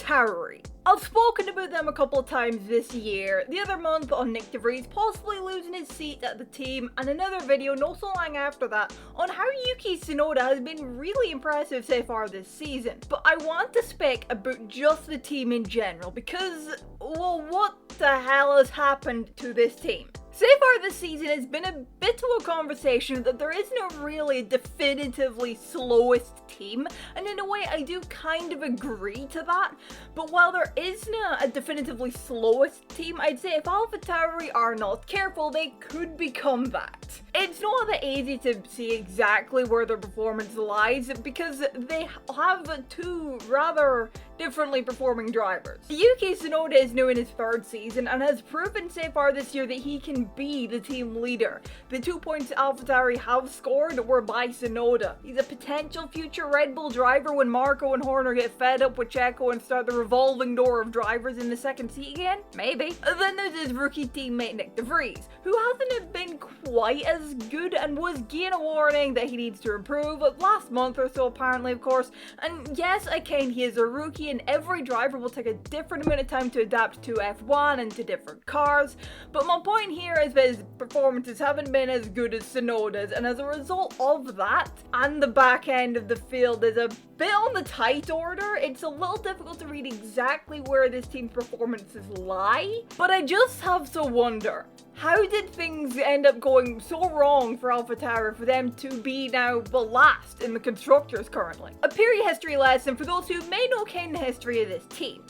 AlphaTauri. I've spoken about them a couple of times this year, the other month on Nick DeVries possibly losing his seat at the team, and another video not so long after that on how Yuki Tsunoda has been really impressive so far this season. But I want to speak about just the team in general because, well, what the hell has happened to this team? So far this season has been a bit of a conversation that there isn't really a definitively slowest team, and in a way I do kind of agree to that, but while there isn't a definitively slowest team, I'd say if AlphaTauri are not careful, they could become that. It's not that easy to see exactly where their performance lies because they have two rather differently performing drivers. Yuki Tsunoda is now in his third season and has proven so far this year that he can be the team leader. The 2 points AlphaTauri have scored were by Tsunoda. He's a potential future Red Bull driver when Marco and Horner get fed up with Checo and start the revolving door of drivers in the second seat again? Maybe. Then there's his rookie teammate Nick DeVries, who hasn't been quite as good and was given a warning that he needs to improve last month or so apparently, of course. And yes, again, he is a rookie and every driver will take a different amount of time to adapt to F1 and to different cars, but my point here is that his performances haven't been as good as Tsunoda's, and as a result of that, and the back end of the field is a bit on the tight order, it's a little difficult to read exactly where this team's performances lie, but I just have to wonder, how did things end up going so wrong for AlphaTauri for them to be now the last in the constructors currently? A period history lesson for those who may not ken the history of this team.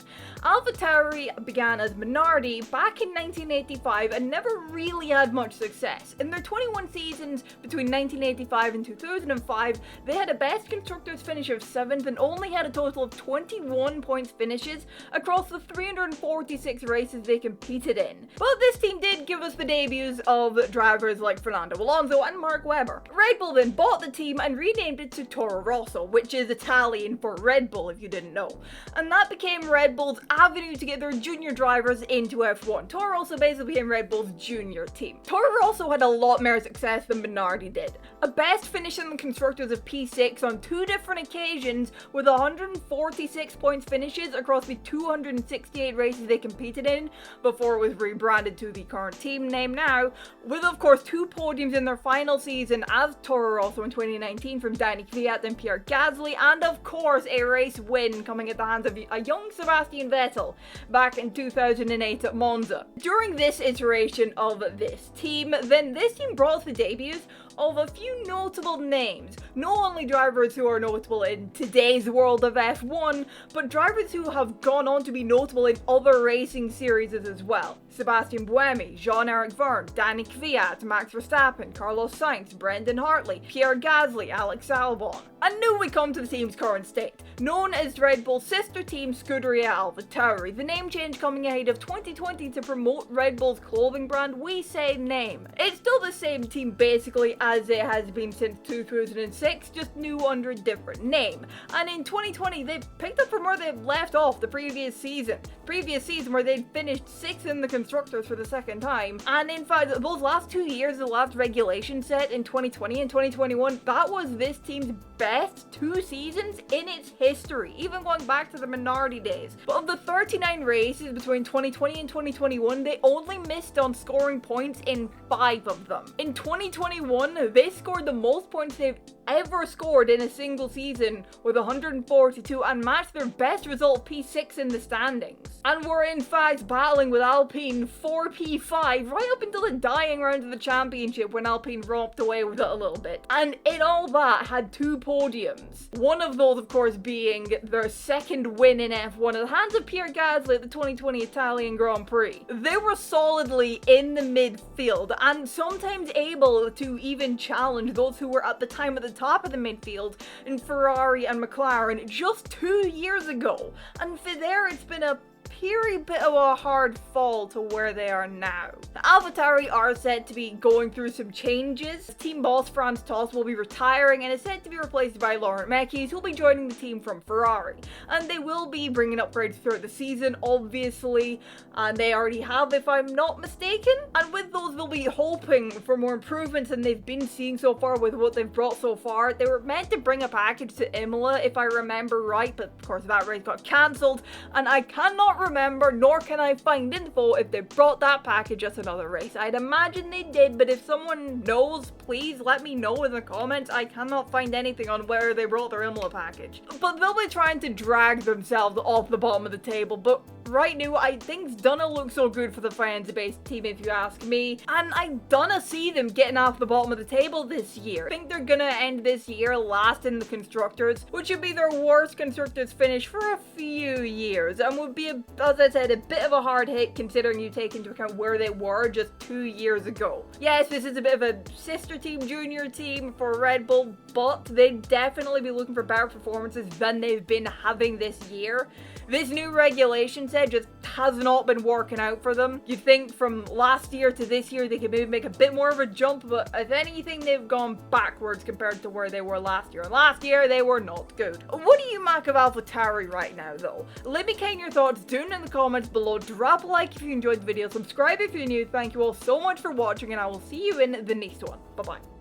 AlphaTauri began as Minardi back in 1985 and never really had much success. In their 21 seasons between 1985 and 2005, they had a best constructors finish of 7th and only had a total of 21 points finishes across the 346 races they competed in. But this team did give us the debuts of drivers like Fernando Alonso and Mark Webber. Red Bull then bought the team and renamed it to Toro Rosso, which is Italian for Red Bull if you didn't know. And that became Red Bull's avenue to get their junior drivers into F1. Toro Rosso basically became Red Bull's junior team. Toro Rosso had a lot more success than Minardi did. A best finish in the constructors of P6 on 2 different occasions with 146 points finishes across the 268 races they competed in before it was rebranded to the current team name now, with of course 2 podiums in their final season as Toro Rosso in 2019 from Danny Kvyat and Pierre Gasly, and of course a race win coming at the hands of a young Sebastian Vettel back in 2008 at Monza. During this iteration of this team, then this team brought us the debuts of a few notable names. Not only drivers who are notable in today's world of F1, but drivers who have gone on to be notable in other racing series as well. Sebastian Buemi, Jean-Eric Vergne, Danny Kvyat, Max Verstappen, Carlos Sainz, Brendan Hartley, Pierre Gasly, Alex Albon. And now we come to the team's current state. Known as Red Bull's sister team Scuderia AlphaTauri, the name change coming ahead of 2020 to promote Red Bull's clothing brand We Say Name. It's still the same team basically as it has been since 2006, just new under a different name. And in 2020 they picked up from where they left off the previous season where they'd finished 6th in the constructors for the second time. And in fact, those last 2 years, the last regulation set in 2020 and 2021, that was this team's best 2 seasons in its history, even going back to the Minardi days. But of the 39 races between 2020 and 2021, they only missed on scoring points in 5 of them. In 2021, they scored the most points they've ever scored in a single season with 142 and matched their best result P6 in the standings. And were in fact battling with Alpine for P5 right up until the dying round of the championship when Alpine romped away with it a little bit. And in all that had 2 podiums. One of those of course being their second win in F1 at the hands of Pierre Gasly at the 2020 Italian Grand Prix. They were solidly in the midfield and sometimes able to even challenge those who were at the time at the top of the midfield in Ferrari and McLaren just 2 years ago. And for there it's been a very bit of a hard fall to where they are now. The AlphaTauri are said to be going through some changes. Team boss Franz Tost will be retiring and is said to be replaced by Laurent Mekies, who will be joining the team from Ferrari. And they will be bringing upgrades throughout the season, obviously, and they already have, if I'm not mistaken. And with those, they'll be hoping for more improvements than they've been seeing so far with what they've brought so far. They were meant to bring a package to Imola, if I remember right, but of course that race got cancelled, and I cannot remember, nor can I find info if they brought that package as another race. I'd imagine they did, but if someone knows, please let me know in the comments. I cannot find anything on where they brought their Imola package. But they'll be trying to drag themselves off the bottom of the table, but right now, I think dunna look so good for the France-based team, if you ask me. And I dunna see them getting off the bottom of the table this year. I think they're gonna end this year last in the Constructors, which would be their worst Constructors finish for a few years, and would be, as I said, a bit of a hard hit considering you take into account where they were just 2 years ago. Yes, this is a bit of a sister team, junior team for Red Bull, but they'd definitely be looking for better performances than they've been having this year. This new regulation set just has not been working out for them. You'd think from last year to this year they could maybe make a bit more of a jump, but if anything, they've gone backwards compared to where they were last year. Last year, they were not good. What do you make of AlphaTauri right now, though? Let me know your thoughts down in the comments below. Drop a like if you enjoyed the video, subscribe if you're new. Thank you all so much for watching, and I will see you in the next one. Bye-bye.